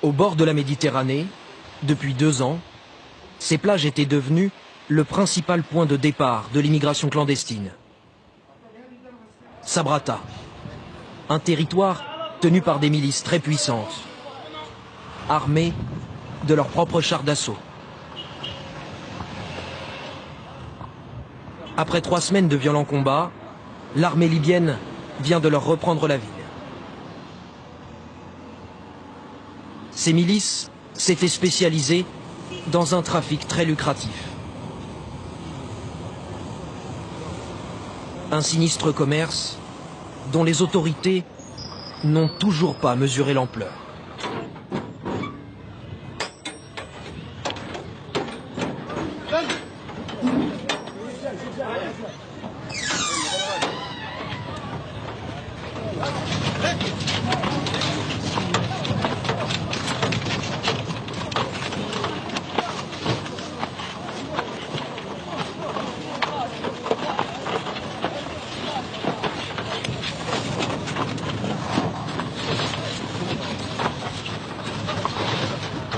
Au bord de la Méditerranée, depuis 2 ans, ces plages étaient devenues le principal point de départ de l'immigration clandestine. Sabratha, un territoire tenu par des milices très puissantes, armées de leurs propres chars d'assaut. Après 3 semaines de violents combats, l'armée libyenne vient de leur reprendre la ville. Ces milices s'étaient spécialisées dans un trafic très lucratif. Un sinistre commerce dont les autorités n'ont toujours pas mesuré l'ampleur.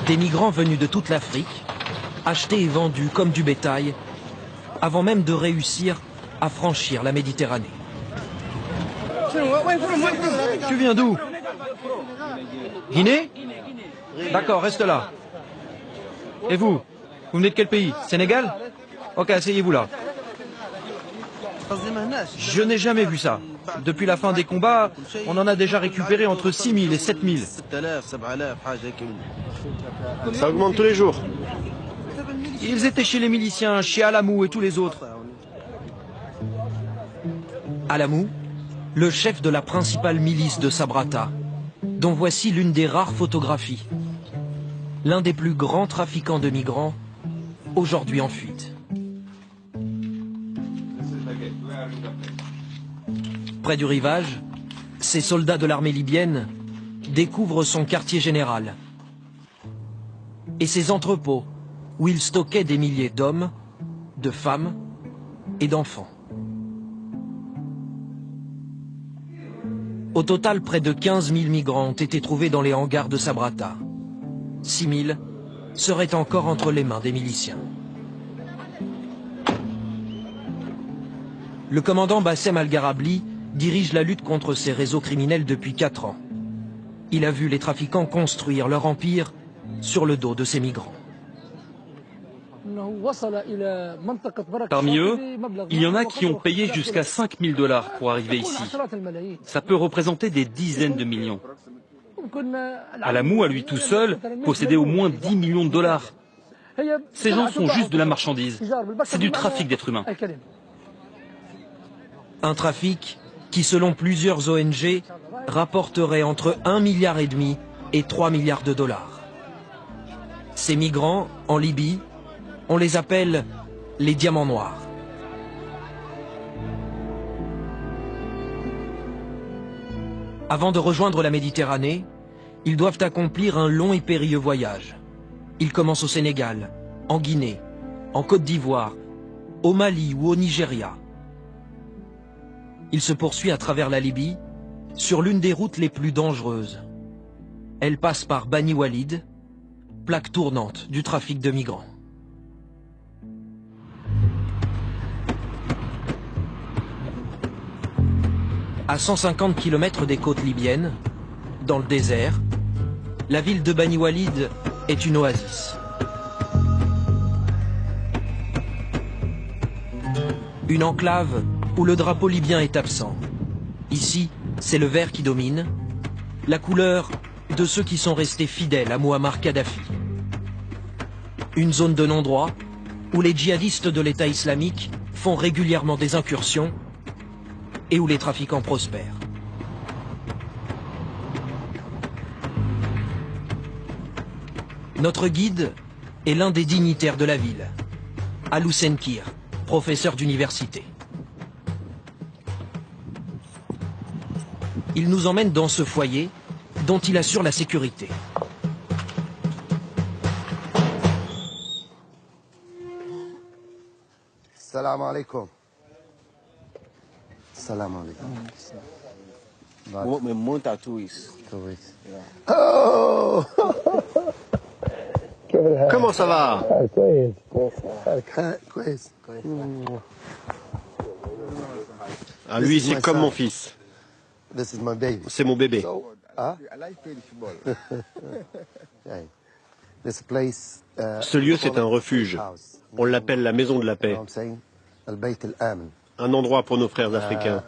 Des migrants venus de toute l'Afrique, achetés et vendus comme du bétail, avant même de réussir à franchir la Méditerranée. Tu viens d'où? Guinée? D'accord, reste là. Et vous? Vous venez de quel pays? Sénégal? Ok, asseyez-vous là. Je n'ai jamais vu ça. Depuis la fin des combats, on en a déjà récupéré entre 6 000 et 7 000. Ça augmente tous les jours. Ils étaient chez les miliciens, chez Alamou et tous les autres. Alamou, le chef de la principale milice de Sabratha, dont voici l'une des rares photographies. L'un des plus grands trafiquants de migrants, aujourd'hui en fuite. Près du rivage, ces soldats de l'armée libyenne découvrent son quartier général et ses entrepôts où il stockait des milliers d'hommes, de femmes et d'enfants. Au total, près de 15 000 migrants ont été trouvés dans les hangars de Sabratha. 6 000 seraient encore entre les mains des miliciens. Le commandant Bassem Al-Garabli dirige la lutte contre ces réseaux criminels depuis 4 ans. Il a vu les trafiquants construire leur empire sur le dos de ces migrants. Parmi eux, il y en a qui ont payé jusqu'à 5 000 $ pour arriver ici. Ça peut représenter des dizaines de millions. Alamou, à lui tout seul, possédait au moins 10 millions de dollars. Ces gens sont juste de la marchandise. C'est du trafic d'êtres humains. Un trafic qui, selon plusieurs ONG, rapporterait entre 1,5 milliard et 3 milliards de dollars. Ces migrants, en Libye, on les appelle les diamants noirs. Avant de rejoindre la Méditerranée, ils doivent accomplir un long et périlleux voyage. Ils commencent au Sénégal, en Guinée, en Côte d'Ivoire, au Mali ou au Nigeria. Il se poursuit à travers la Libye, sur l'une des routes les plus dangereuses. Elle passe par Bani Walid, plaque tournante du trafic de migrants. À 150 km des côtes libyennes, dans le désert, la ville de Bani Walid est une oasis. Une enclave où le drapeau libyen est absent. Ici, c'est le vert qui domine, la couleur de ceux qui sont restés fidèles à Mouammar Kadhafi. Une zone de non-droit où les djihadistes de l'État islamique font régulièrement des incursions et où les trafiquants prospèrent. Notre guide est l'un des dignitaires de la ville, Alou Senkir, professeur d'université. Il nous emmène dans ce foyer dont il assure la sécurité. Salam alaikum. Salam alaikum. Oh Comment ça va? Ah, lui, c'est comme mon fils. C'est mon bébé. Ce lieu, c'est un refuge. On l'appelle la maison de la paix. Un endroit pour nos frères africains.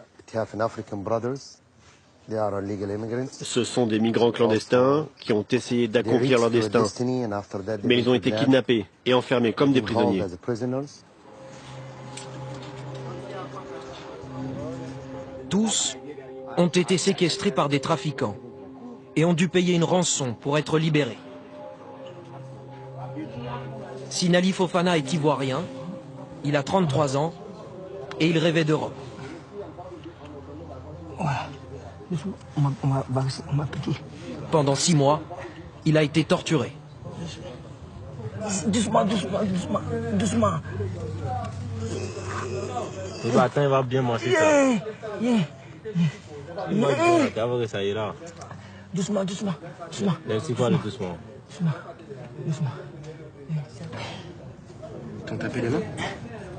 Ce sont des migrants clandestins qui ont essayé d'accomplir leur destin, mais ils ont été kidnappés et enfermés comme des prisonniers. Tous ont été séquestrés par des trafiquants et ont dû payer une rançon pour être libérés. Sinali Fofana est ivoirien, il a 33 ans et il rêvait d'Europe. Pendant 6 mois, il a été torturé. Doucement, doucement, doucement, doucement. Attends, il va bien manger ça. Ça ira. Doucement, doucement, doucement. Laisse-y quoi, doucement. Doucement, doucement. T'ont tapé les mains?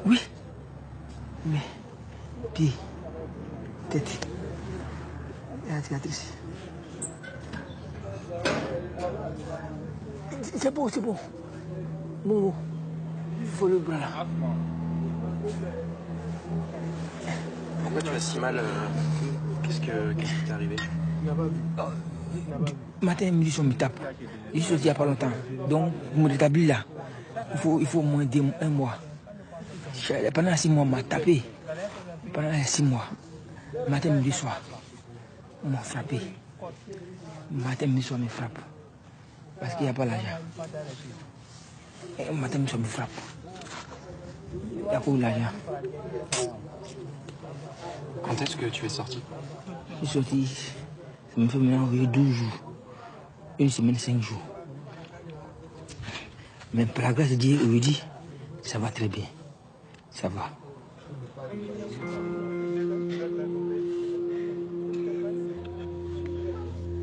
Oui. Mais, pied, tête. Et la cicatrice. C'est bon, c'est bon. Bon, il faut le bras là. Pourquoi tu as si mal? Qu'est-ce qui t'est arrivé? Matin, midi, on me tape. Je suis sorti il n'y a pas longtemps. Donc, pour me rétablir là, il faut au moins 1 mois. Pendant 6 mois, on m'a tapé. Pendant 6 mois. Matin, midi, soir, on m'a frappé. Matin, midi, soir, on me frappe. Parce qu'il n'y a pas l'argent. Et matin, midi, soir, on me frappe. Il n'y a pas l'argent. Quand est-ce que tu es sorti? Je suis sorti, ça me fait maintenant 12 jours. 1 semaine, 5 jours. Mais par la grâce de Dieu, aujourd'hui, ça va très bien. Ça va.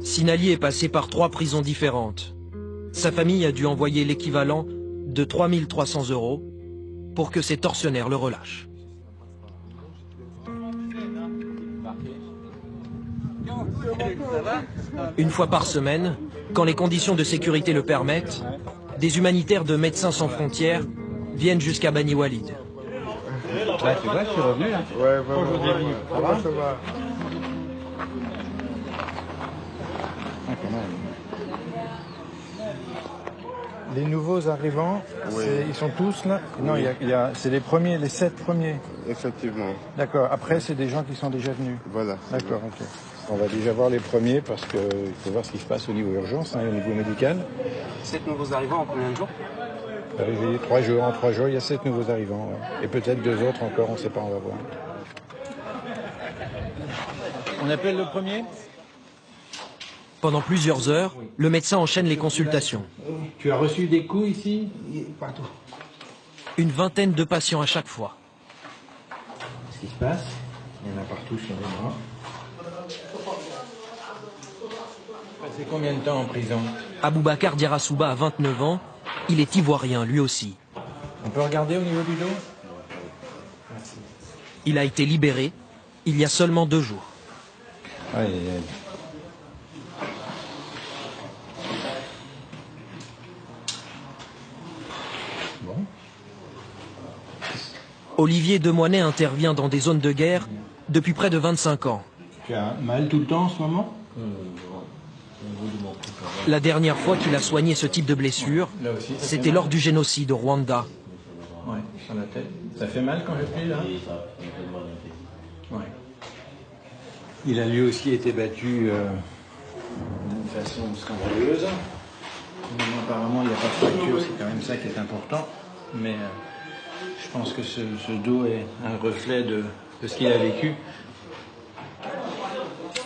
Sinali est passé par 3 prisons différentes. Sa famille a dû envoyer l'équivalent de 3 300 € pour que ses tortionnaires le relâchent. Une fois par semaine, quand les conditions de sécurité le permettent, des humanitaires de Médecins sans frontières viennent jusqu'à Bani Walid. Là, tu vois, je suis revenu. Hein. Ouais, ça va. Les nouveaux arrivants, Oui. ils sont tous là? Non, Oui. C'est les premiers, les 7 premiers. Effectivement. D'accord. Après, c'est des gens qui sont déjà venus. Voilà. D'accord, ok. On va déjà voir les premiers parce qu'il faut voir ce qui se passe au niveau urgence, au niveau médical. 7 nouveaux arrivants en combien de jours? Arrivé 3 jours. En 3 jours, il y a 7 nouveaux arrivants. Ouais. Et peut-être 2 autres encore, on ne sait pas, on va voir. On appelle le premier? Pendant plusieurs heures, le médecin enchaîne les consultations. Tu as reçu des coups ici? Partout. Une vingtaine de patients à chaque fois. Ce qui se passe, il y en a partout sur les bras. Passé combien de temps en prison? Aboubacar Diarrassouba a 29 ans. Il est ivoirien, lui aussi. On peut regarder au niveau du dos? Il a été libéré il y a seulement 2 jours. Aïe, aïe, aïe. Bon. Olivier Demoinet intervient dans des zones de guerre depuis près de 25 ans. Tu as mal tout le temps en ce moment? La dernière fois qu'il a soigné ce type de blessure, Là aussi, ça fait c'était mal. lors du génocide au Rwanda. Ouais, sur la tête. Ça fait mal quand je plie là? Ouais. Il a lui aussi été battu d'une façon scandaleuse. Mais apparemment, il n'y a pas de fracture, c'est quand même ça qui est important. Mais je pense que ce dos est un reflet de ce qu'il a vécu.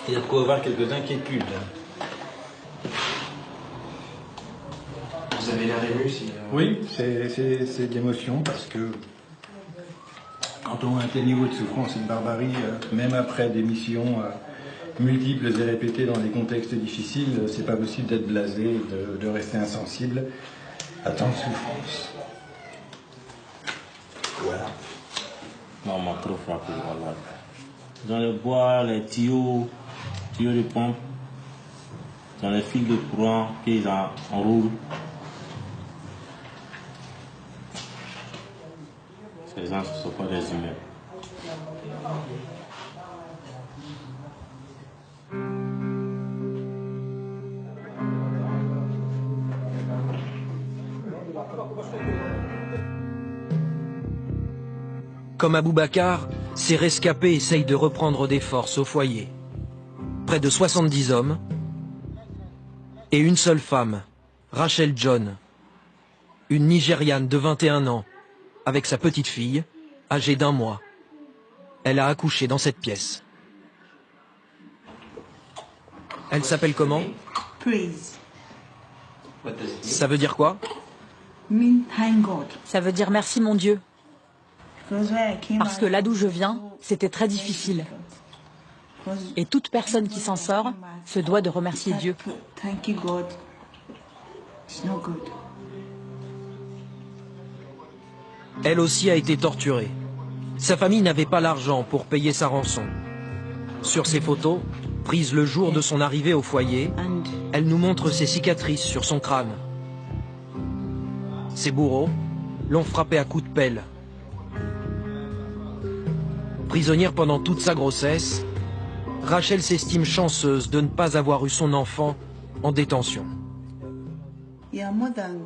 Il y a de quoi avoir quelques inquiétudes. Vous avez l'air ému Oui, c'est d'émotion parce que quand on a un tel niveau de souffrance et de barbarie, même après des missions multiples et répétées dans des contextes difficiles, c'est pas possible d'être blasé, de rester insensible à tant de souffrance. Voilà. Non, on m'a trop frappé, voilà. Dans le bois, les tuyaux de pompe, dans les fils de courant qu'ils enroulent. Ces gens ne sont pas des humains. Comme Aboubacar, ces rescapés essayent de reprendre des forces au foyer. Près de 70 hommes et une seule femme, Rachel John, une Nigériane de 21 ans, avec sa petite fille, âgée d'1 mois. Elle a accouché dans cette pièce. Elle s'appelle comment? Praise. Ça veut dire quoi? Mean thank God. Ça veut dire merci mon Dieu. Because where I came Parce que là d'où je viens, c'était très difficile. Et toute personne qui s'en sort se doit de remercier Dieu. Thank you God. It's not good. Elle aussi a été torturée. Sa famille n'avait pas l'argent pour payer sa rançon. Sur ces photos, prises le jour de son arrivée au foyer, elle nous montre ses cicatrices sur son crâne. Ses bourreaux l'ont frappée à coups de pelle. Prisonnière pendant toute sa grossesse, Rachel s'estime chanceuse de ne pas avoir eu son enfant en détention. Yeah, more than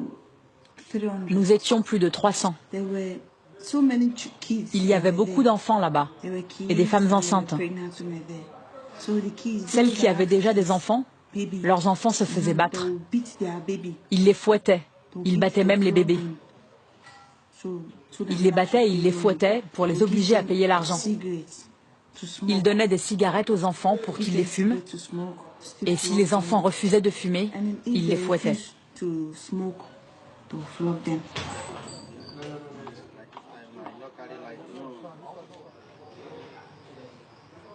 300. Nous étions plus de 300. There were so many kids. Il y avait beaucoup d'enfants là-bas There were kids, et des femmes enceintes. pregnant women there. So the kids, Celles those qui avaient that déjà had des enfants, baby, leurs enfants se faisaient they battre. would beat their baby. Ils les fouettaient. They would Ils beat battaient them, même les flog bébés. them. So Ils les battaient et ils les fouettaient pour les obliger à payer l'argent. Ils donnaient des cigarettes aux enfants pour qu'ils les fument. Et si les enfants refusaient de fumer, ils les fouettaient.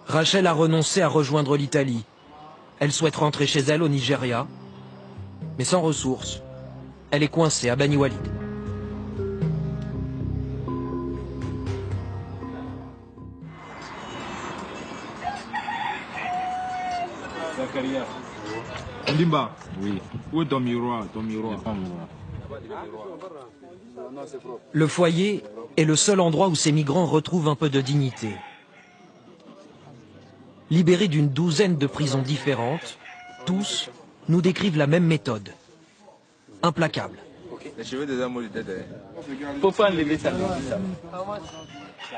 Rachel a renoncé à rejoindre l'Italie. Elle souhaite rentrer chez elle au Nigeria, mais sans ressources. Elle est coincée à Bani Walid. Limba, oui. Où est ton miroir? Ton miroir. Le foyer est le seul endroit où ces migrants retrouvent un peu de dignité. Libérés d'une douzaine de prisons différentes, tous nous décrivent la même méthode. Implacable.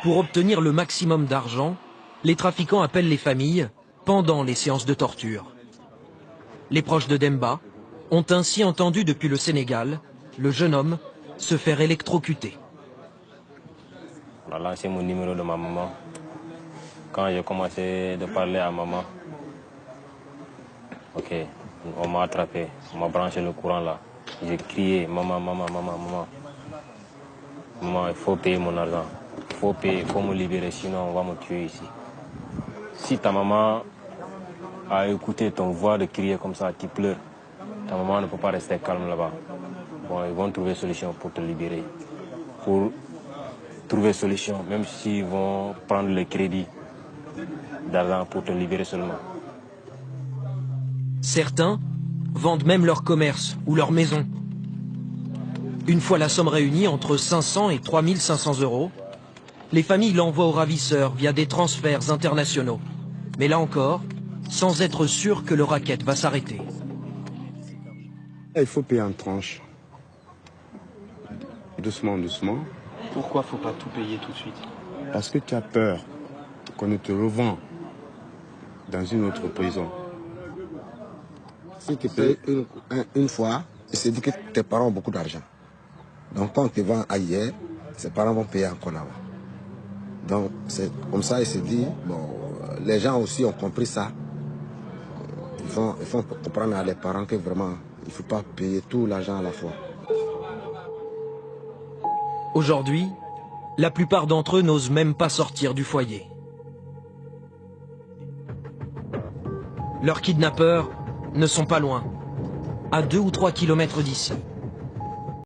Pour obtenir le maximum d'argent, les trafiquants appellent les familles pendant les séances de torture. Les proches de Demba ont ainsi entendu depuis le Sénégal le jeune homme se faire électrocuter. On a lancé mon numéro de ma maman. Quand j'ai commencé de parler à maman, ok, on m'a attrapé, on m'a branché le courant là. J'ai crié, maman, maman, maman, maman. Maman, il faut payer mon argent. Il faut payer, il faut me libérer, sinon on va me tuer ici. Si ta maman a écouté ton voix de crier comme ça, tu pleures, ta maman ne peut pas rester calme là-bas. Bon, ils vont trouver solution pour te libérer. Pour trouver solution, même s'ils vont prendre le crédit d'argent pour te libérer seulement. Certains vendent même leur commerce ou leur maison. Une fois la somme réunie entre 500 et 3500 euros, les familles l'envoient aux ravisseurs via des transferts internationaux. Mais là encore, sans être sûr que le racket va s'arrêter. Il faut payer en tranches. Doucement, doucement. Pourquoi faut pas tout payer tout de suite? Parce que tu as peur qu'on ne te revend dans une autre prison. Si tu payes une fois, il se dit que tes parents ont beaucoup d'argent. Donc quand on te vend ailleurs, ses parents vont payer encore là-bas. Donc c'est comme ça, il se dit, bon, les gens aussi ont compris ça. Ils font comprendre à les parents que vraiment, il ne faut pas payer tout l'argent à la fois. Aujourd'hui, la plupart d'entre eux n'osent même pas sortir du foyer. Leurs kidnappeurs ne sont pas loin, à 2 ou 3 kilomètres d'ici.